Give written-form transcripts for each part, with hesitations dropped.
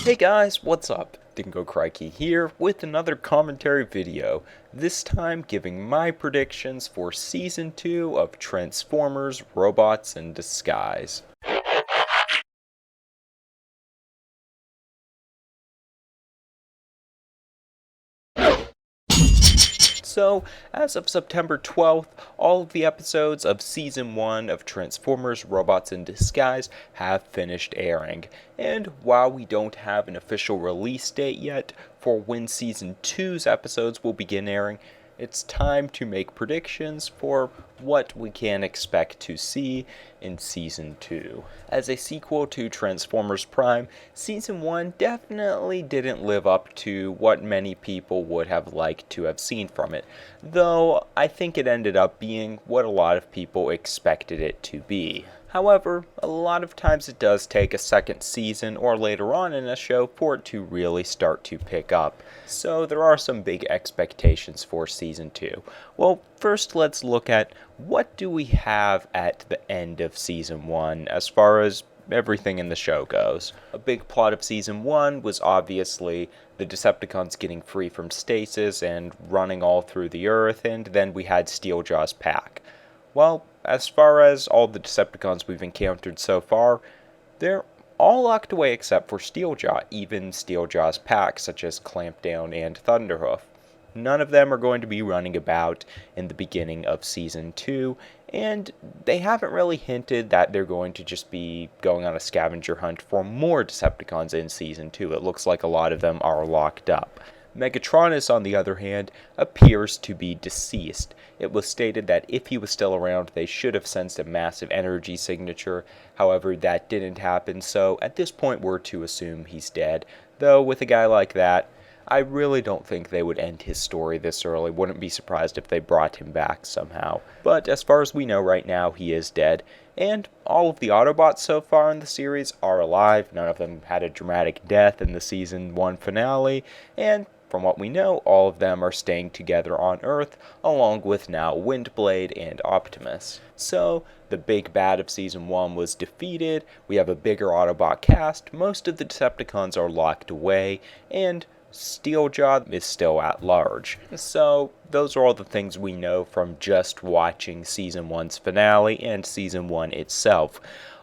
Hey guys, what's up? Dingo Crikey here with another commentary video, this time giving my predictions for Season 2 of Transformers Robots in Disguise. So, as of September 12th, all of the episodes of Season 1 of Transformers Robots in Disguise have finished airing. And while we don't have an official release date yet for when Season 2's episodes will begin airing, it's time to make predictions for what we can expect to see in Season 2. As a sequel to Transformers Prime, Season 1 definitely didn't live up to what many people would have liked to have seen from it, though I think it ended up being what a lot of people expected it to be. However, a lot of times it does take a second season or later on in a show for it to really start to pick up. So there are some big expectations for Season 2. Well, first let's look at what do we have at the end of Season 1 as far as everything in the show goes. A big plot of Season 1 was obviously the Decepticons getting free from stasis and running all through the Earth, and then we had Steeljaw's pack. Well, as far as all the Decepticons we've encountered so far, they're all locked away except for Steeljaw, even Steeljaw's pack, such as Clampdown and Thunderhoof. None of them are going to be running about in the beginning of Season 2, and they haven't really hinted that they're going to just be going on a scavenger hunt for more Decepticons in Season 2. It looks like a lot of them are locked up. Megatronus, on the other hand, appears to be deceased. It was stated that if he was still around, they should have sensed a massive energy signature. However, that didn't happen, so at this point we're to assume he's dead. Though, with a guy like that, I really don't think they would end his story this early. Wouldn't be surprised if they brought him back somehow. But as far as we know right now, he is dead. And all of the Autobots so far in the series are alive. None of them had a dramatic death in the Season 1 finale. And from what we know, all of them are staying together on Earth, along with now Windblade and Optimus. So, the big bad of Season 1 was defeated, we have a bigger Autobot cast, most of the Decepticons are locked away, and Steeljaw is still at large. So, those are all the things we know from just watching Season 1's finale and Season 1 itself.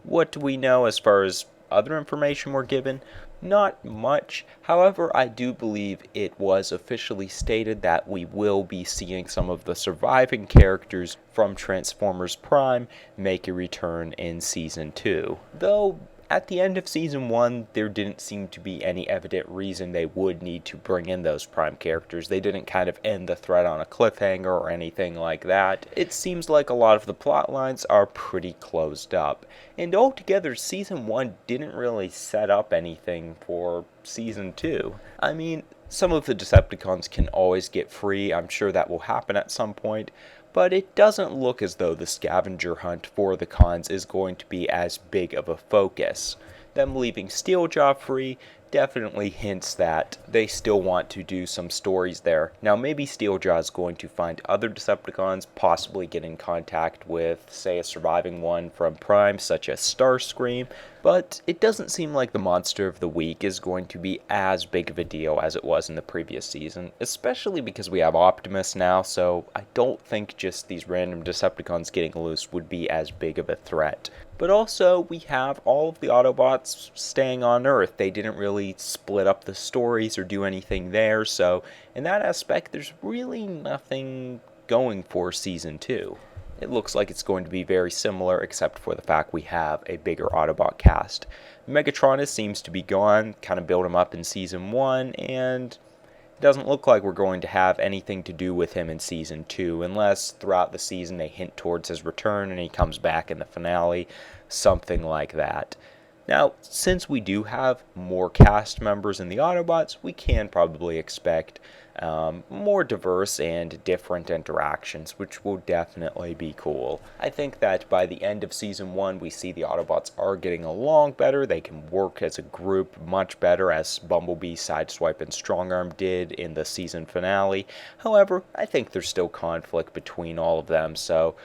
What do we know as far as other information we're given? Not much. However, I do believe it was officially stated that we will be seeing some of the surviving characters from Transformers Prime make a return in Season 2. Though, at the end of Season 1, there didn't seem to be any evident reason they would need to bring in those Prime characters. They didn't kind of end the thread on a cliffhanger or anything like that. It seems like a lot of the plot lines are pretty closed up. And altogether, Season 1 didn't really set up anything for Season 2. I mean, some of the Decepticons can always get free. I'm sure that will happen at some point. But it doesn't look as though the scavenger hunt for the cons is going to be as big of a focus. Them leaving Steeljaw free definitely hints that they still want to do some stories there. Now maybe Steeljaw is going to find other Decepticons, possibly get in contact with, say, a surviving one from Prime, such as Starscream, but it doesn't seem like the Monster of the Week is going to be as big of a deal as it was in the previous season, especially because we have Optimus now, so I don't think just these random Decepticons getting loose would be as big of a threat. But also, we have all of the Autobots staying on Earth. They didn't really split up the stories or do anything there, so in that aspect, there's really nothing going for Season 2. It looks like it's going to be very similar, except for the fact we have a bigger Autobot cast. Megatronus seems to be gone, kind of built him up in Season 1, and it doesn't look like we're going to have anything to do with him in Season 2, unless throughout the season they hint towards his return and he comes back in the finale, something like that. Now, since we do have more cast members in the Autobots, we can probably expect more diverse and different interactions, which will definitely be cool. I think that by the end of Season 1, we see the Autobots are getting along better. They can work as a group much better, as Bumblebee, Sideswipe, and Strongarm did in the season finale. However, I think there's still conflict between all of them, so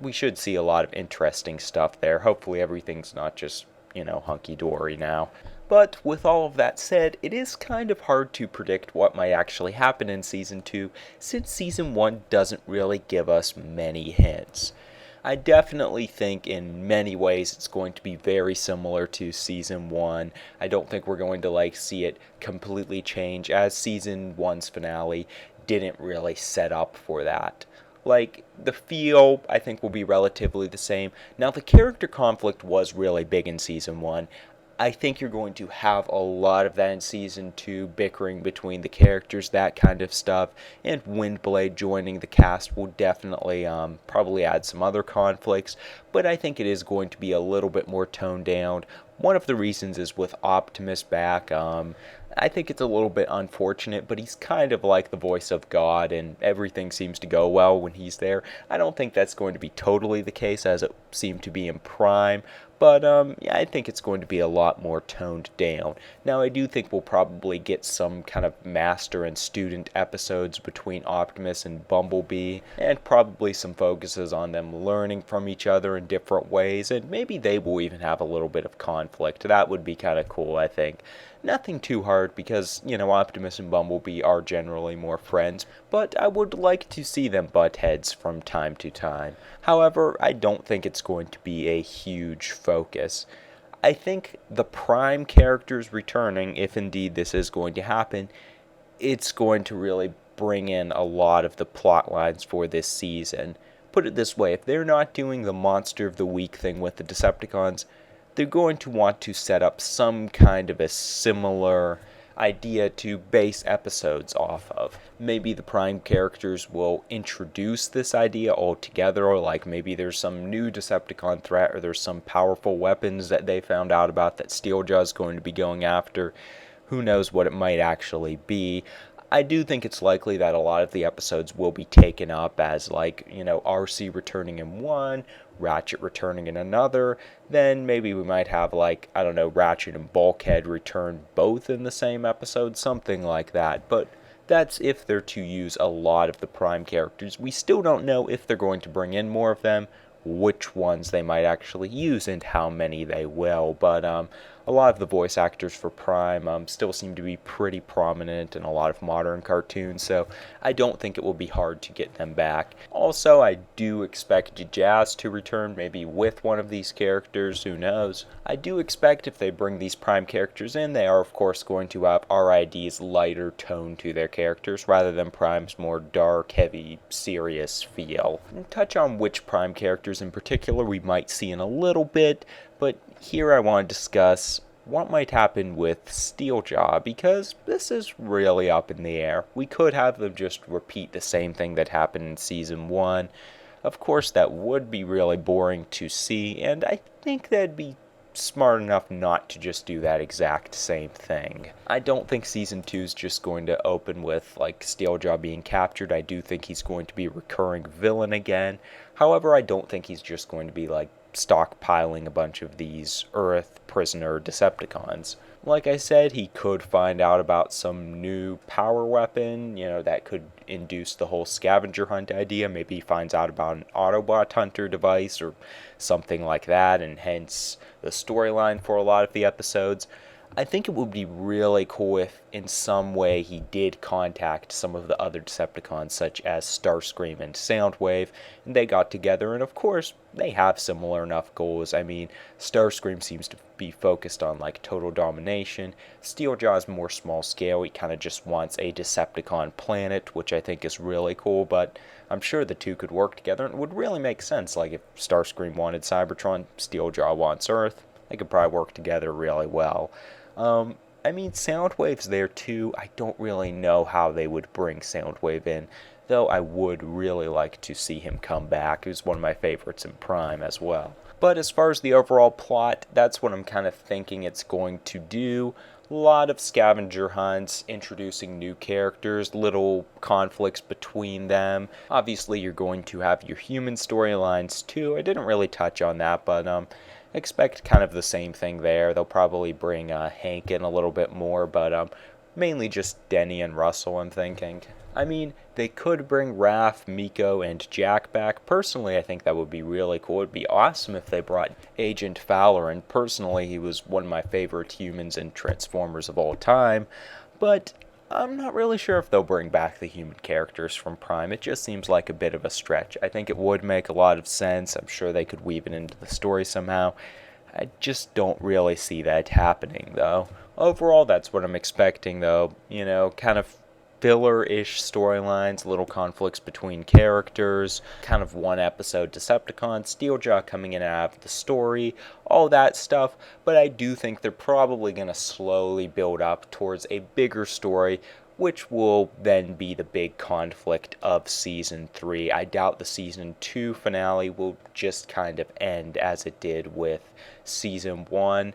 we should see a lot of interesting stuff there. Hopefully everything's not just hunky-dory now. But with all of that said, it is kind of hard to predict what might actually happen in Season 2, since Season 1 doesn't really give us many hints. I definitely think in many ways it's going to be very similar to Season 1. I don't think we're going to see it completely change, as Season 1's finale didn't really set up for that. The feel, I think, will be relatively the same. Now, the character conflict was really big in Season 1. I think you're going to have a lot of that in Season 2, bickering between the characters, that kind of stuff, and Windblade joining the cast will definitely probably add some other conflicts, but I think it is going to be a little bit more toned down. One of the reasons is with Optimus back. I think it's a little bit unfortunate, but he's kind of like the voice of God, and everything seems to go well when he's there. I don't think that's going to be totally the case, as it seemed to be in Prime, but yeah, I think it's going to be a lot more toned down. Now, I do think we'll probably get some kind of master and student episodes between Optimus and Bumblebee, and probably some focuses on them learning from each other in different ways, and maybe they will even have a little bit of conflict. That would be kind of cool, I think. Nothing too hard because, Optimus and Bumblebee are generally more friends, but I would like to see them butt heads from time to time. However, I don't think it's going to be a huge focus. I think the Prime characters returning, if indeed this is going to happen, it's going to really bring in a lot of the plot lines for this season. Put it this way, if they're not doing the Monster of the Week thing with the Decepticons, they're going to want to set up some kind of a similar idea to base episodes off of. Maybe the Prime characters will introduce this idea altogether, or maybe there's some new Decepticon threat, or there's some powerful weapons that they found out about that Steeljaw is going to be going after. Who knows what it might actually be. I do think it's likely that a lot of the episodes will be taken up as RC returning in one, Ratchet returning in another, then maybe we might have Ratchet and Bulkhead return both in the same episode, something like that, but that's if they're to use a lot of the Prime characters. We still don't know if they're going to bring in more of them, which ones they might actually use, and how many they will, but a lot of the voice actors for Prime still seem to be pretty prominent in a lot of modern cartoons, so I don't think it will be hard to get them back. Also, I do expect Jazz to return, maybe with one of these characters, who knows. I do expect if they bring these Prime characters in, they are of course going to have RID's lighter tone to their characters, rather than Prime's more dark, heavy, serious feel. And touch on which Prime characters in particular we might see in a little bit, but here I want to discuss what might happen with Steeljaw, because this is really up in the air. We could have them just repeat the same thing that happened in Season 1. Of course, that would be really boring to see, and I think they'd be smart enough not to just do that exact same thing. I don't think Season 2 is just going to open with Steeljaw being captured. I do think he's going to be a recurring villain again. However, I don't think he's just going to be stockpiling a bunch of these Earth prisoner Decepticons. Like I said, he could find out about some new power weapon, that could induce the whole scavenger hunt idea. Maybe he finds out about an Autobot Hunter device or something like that, and hence the storyline for a lot of the episodes. I think it would be really cool if in some way he did contact some of the other Decepticons, such as Starscream and Soundwave, and they got together, and of course, they have similar enough goals. I mean, Starscream seems to be focused on total domination. Steeljaw is more small scale. He kind of just wants a Decepticon planet, which I think is really cool, but I'm sure the two could work together, and it would really make sense. If Starscream wanted Cybertron, Steeljaw wants Earth. They could probably work together really well. I mean, Soundwave's there too. I don't really know how they would bring Soundwave in, though I would really like to see him come back. He was one of my favorites in Prime as well. But as far as the overall plot, that's what I'm kind of thinking it's going to do. A lot of scavenger hunts, introducing new characters, little conflicts between them. Obviously, you're going to have your human storylines too. I didn't really touch on that, but expect kind of the same thing there. They'll probably bring Hank in a little bit more, but Mainly just Denny and Russell, I'm thinking. I mean, they could bring Raph, Miko, and Jack back. Personally, I think that would be really cool. It'd be awesome if they brought Agent Fowler, and personally, he was one of my favorite humans and Transformers of all time. But I'm not really sure if they'll bring back the human characters from Prime. It just seems like a bit of a stretch. I think it would make a lot of sense. I'm sure they could weave it into the story somehow. I just don't really see that happening, though. Overall, that's what I'm expecting, though. Kind of filler-ish storylines, little conflicts between characters, kind of one episode Decepticon, Steeljaw coming in out of the story, all that stuff. But I do think they're probably going to slowly build up towards a bigger story, which will then be the big conflict of Season 3. I doubt the Season 2 finale will just kind of end as it did with Season 1.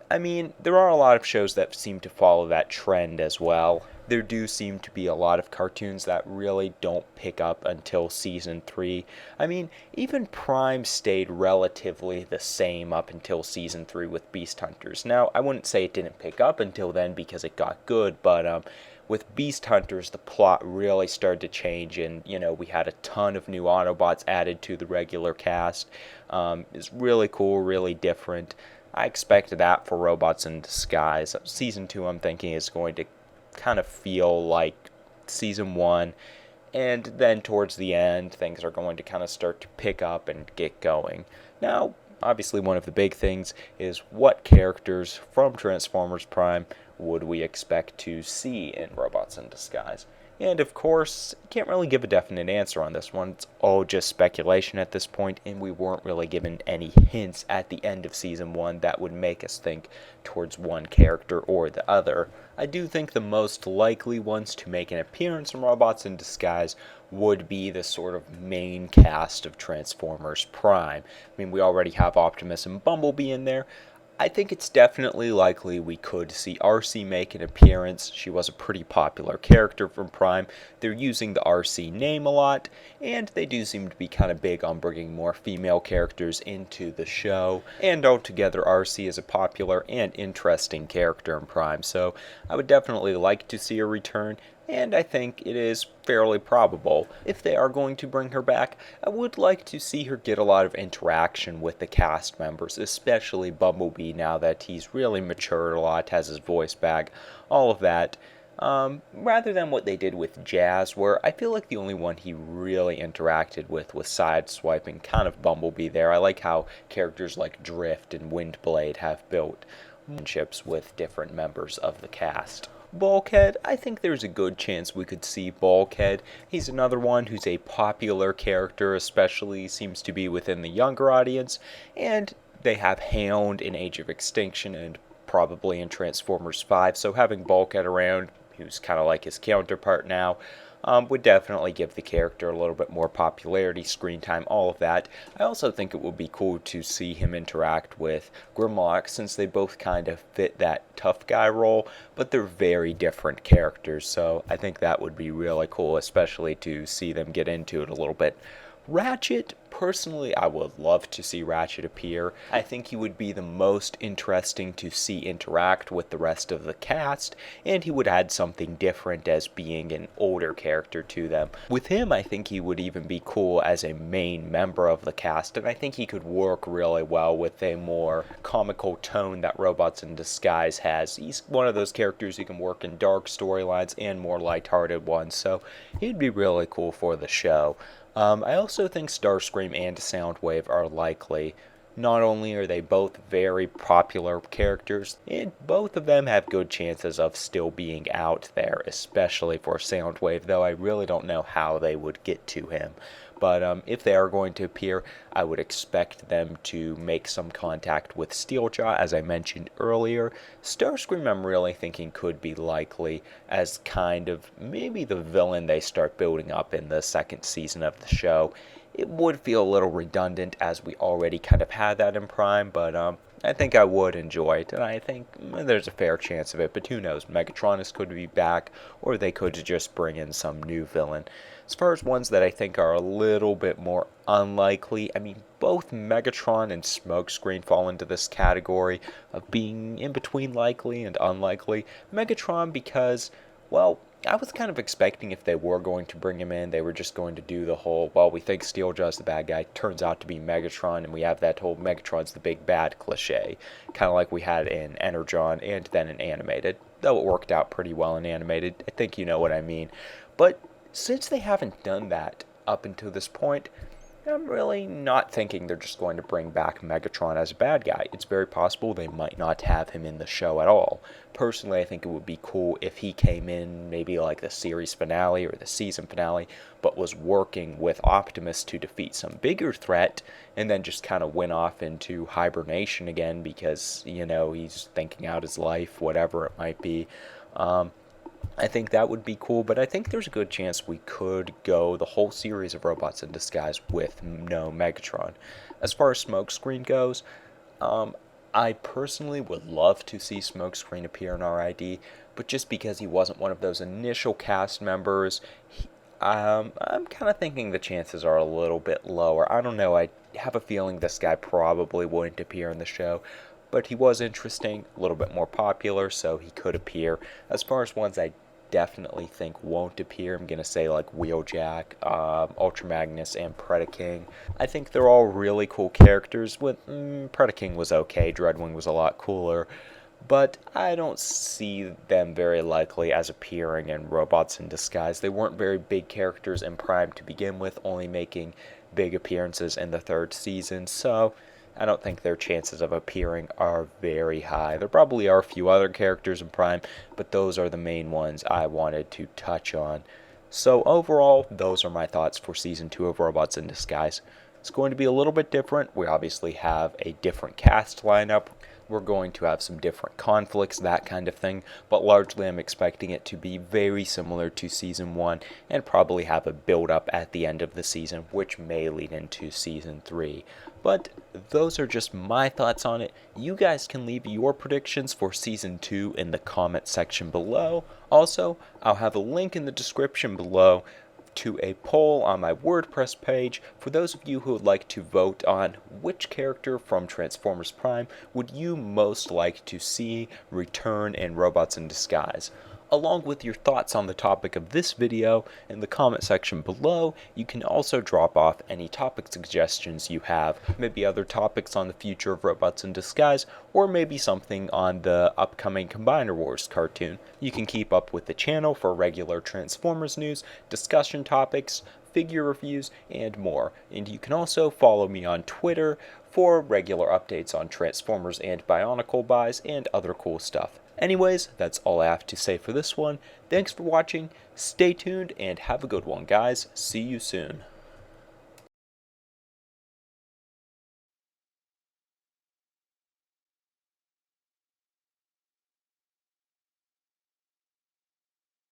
I mean, there are a lot of shows that seem to follow that trend as well. There do seem to be a lot of cartoons that really don't pick up until Season 3. I mean, even Prime stayed relatively the same up until Season 3 with Beast Hunters. Now, I wouldn't say it didn't pick up until then because it got good, but with Beast Hunters, the plot really started to change, and, we had a ton of new Autobots added to the regular cast. It's really cool, really different. I expected that for Robots in Disguise. Season 2, I'm thinking, is going to kind of feel like Season 1, and then towards the end, things are going to kind of start to pick up and get going. Now, obviously, one of the big things is what characters from Transformers Prime would we expect to see in Robots in Disguise? And of course, can't really give a definite answer on this one. It's all just speculation at this point, and we weren't really given any hints at the end of Season 1 that would make us think towards one character or the other. I do think the most likely ones to make an appearance in Robots in Disguise would be the sort of main cast of Transformers Prime. I mean, we already have Optimus and Bumblebee in there. I think it's definitely likely we could see RC make an appearance. She was a pretty popular character from Prime. They're using the RC name a lot, and they do seem to be kind of big on bringing more female characters into the show. And altogether, RC is a popular and interesting character in Prime, so I would definitely like to see her return. And I think it is fairly probable. If they are going to bring her back, I would like to see her get a lot of interaction with the cast members, especially Bumblebee now that he's really matured a lot, has his voice back, all of that. Rather than what they did with Jazz, where I feel like the only one he really interacted with was sideswiping kind of Bumblebee there. I like how characters like Drift and Windblade have built relationships with different members of the cast. Bulkhead, I think there's a good chance we could see Bulkhead. He's another one who's a popular character, especially seems to be within the younger audience, and they have Hound in Age of Extinction and probably in Transformers 5, so having Bulkhead around, who's kind of like his counterpart now, would definitely give the character a little bit more popularity, screen time, all of that. I also think it would be cool to see him interact with Grimlock, since they both kind of fit that tough guy role, but they're very different characters, so I think that would be really cool, especially to see them get into it a little bit. Ratchet, personally, I would love to see Ratchet appear. I think he would be the most interesting to see interact with the rest of the cast, and he would add something different as being an older character to them. With him, I think he would even be cool as a main member of the cast, and I think he could work really well with a more comical tone that Robots in Disguise has. He's one of those characters who can work in dark storylines and more lighthearted ones, so he'd be really cool for the show. I also think Starscream and Soundwave are likely. Not only are they both very popular characters, and both of them have good chances of still being out there, especially for Soundwave, though I really don't know how they would get to him. But if they are going to appear, I would expect them to make some contact with Steeljaw, as I mentioned earlier. Starscream, I'm really thinking, could be likely as kind of maybe the villain they start building up in the second season of the show. It would feel a little redundant, as we already kind of had that in Prime, but I think I would enjoy it, and I think there's a fair chance of it, but who knows? Megatronus could be back, or they could just bring in some new villain. As far as ones that I think are a little bit more unlikely, I mean, both Megatron and Smokescreen fall into this category of being in between likely and unlikely. Megatron because, well, I was kind of expecting if they were going to bring him in, they were just going to do the whole, well, we think Steeljaw's the bad guy, turns out to be Megatron, and we have that whole Megatron's the big bad cliche, kind of like we had in Energon and then in animated, though it worked out pretty well in animated. I think you know what I mean. But since they haven't done that up until this point, I'm really not thinking they're just going to bring back Megatron as a bad guy. It's very possible they might not have him in the show at all. Personally, I think it would be cool if he came in maybe like the series finale or the season finale, but was working with Optimus to defeat some bigger threat, and then just kind of went off into hibernation again because, he's thinking out his life, whatever it might be. I think that would be cool, but I think there's a good chance we could go the whole series of Robots in Disguise with no Megatron. As far as Smokescreen goes, I personally would love to see Smokescreen appear in RID, but just because he wasn't one of those initial cast members, I'm kind of thinking the chances are a little bit lower. I don't know, I have a feeling this guy probably wouldn't appear in the show, but he was interesting, a little bit more popular, so he could appear. As far as ones I definitely think won't appear, I'm going to say like Wheeljack, Ultra Magnus, and Predaking. I think they're all really cool characters. Predaking was okay, Dreadwing was a lot cooler, but I don't see them very likely as appearing in Robots in Disguise. They weren't very big characters in Prime to begin with, only making big appearances in the third season, so I don't think their chances of appearing are very high. There probably are a few other characters in Prime, but those are the main ones I wanted to touch on. So overall, those are my thoughts for Season 2 of Robots in Disguise. It's going to be a little bit different. We obviously have a different cast lineup. We're going to have some different conflicts, that kind of thing, but largely I'm expecting it to be very similar to Season 1 and probably have a build-up at the end of the season, which may lead into Season 3. But those are just my thoughts on it. You guys can leave your predictions for Season 2 in the comment section below. Also, I'll have a link in the description below to a poll on my WordPress page for those of you who would like to vote on which character from Transformers Prime would you most like to see return in Robots in Disguise. Along with your thoughts on the topic of this video in the comment section below, you can also drop off any topic suggestions you have, maybe other topics on the future of Robots in Disguise, or maybe something on the upcoming Combiner Wars cartoon. You can keep up with the channel for regular Transformers news, discussion topics, figure reviews, and more. And you can also follow me on Twitter for regular updates on Transformers and Bionicle buys and other cool stuff. Anyways, that's all I have to say for this one. Thanks for watching, stay tuned, and have a good one, guys. See you soon.